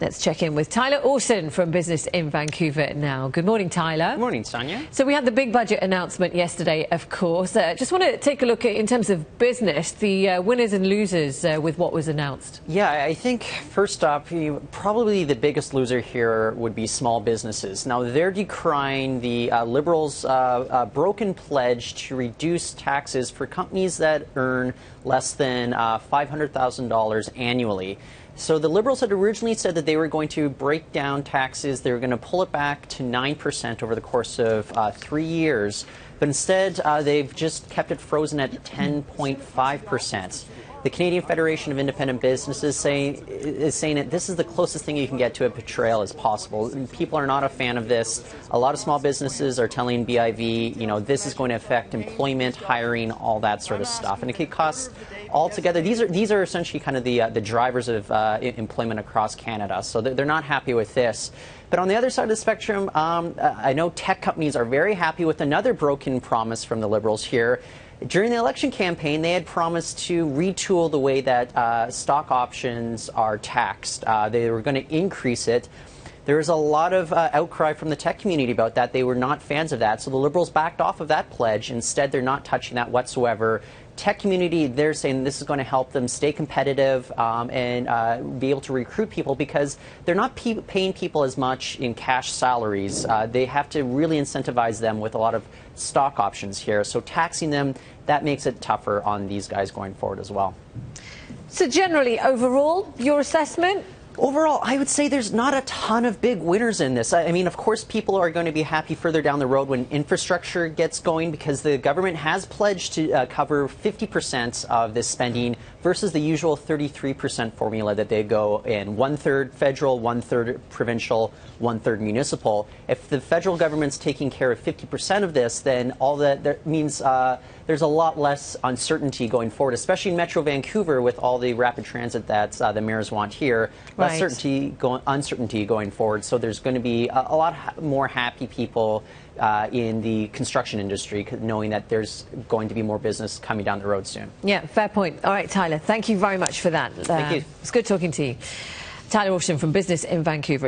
Let's check in with Tyler Orson from Business in Vancouver now. Good morning, Tyler. Good morning, Sonia. So we had the big budget announcement yesterday, of course. Just want to take a look at, in terms of business, the winners and losers with what was announced. Yeah, I think first up, probably the biggest loser here would be small businesses. Now, they're decrying the Liberals' broken pledge to reduce taxes for companies that earn less than $500,000 annually. So the Liberals had originally said that they were going to break down taxes. They were going to pull it back to 9% over the course of 3 years. But instead, they've just kept it frozen at 10.5%. The Canadian Federation of Independent Businesses is saying that this is the closest thing you can get to a betrayal as possible. People are not a fan of this. A lot of small businesses are telling BIV, this is going to affect employment, hiring, all that sort of stuff. And it could cost altogether, these are essentially kind of the drivers of employment across Canada. So they're not happy with this. But on the other side of the spectrum, I know tech companies are very happy with another broken promise from the Liberals here. During the election campaign, they had promised to retool the way that stock options are taxed. They were going to increase it. There was a lot of outcry from the tech community about that. They were not fans of that. So the Liberals backed off of that pledge. Instead, they're not touching that whatsoever. Tech community, they're saying this is going to help them stay competitive and be able to recruit people because they're not paying people as much in cash salaries. They have to really incentivize them with a lot of stock options here. So taxing them, that makes it tougher on these guys going forward as well. So generally, overall, your assessment? Overall, I would say there's not a ton of big winners in this. I mean, of course, people are going to be happy further down the road when infrastructure gets going because the government has pledged to cover 50% of this spending versus the usual 33% formula that they go in. 1/3 federal, 1/3 provincial, 1/3 municipal. If the federal government's taking care of 50% of this, then all that means there's a lot less uncertainty going forward, especially in Metro Vancouver with all the rapid transit that the mayors want here. Less uncertainty going forward. So there's going to be a lot more happy people in the construction industry, knowing that there's going to be more business coming down the road soon. Yeah, fair point. All right, Tyler, thank you very much for that. Thank you. It's good talking to you. Tyler Orson from Business in Vancouver.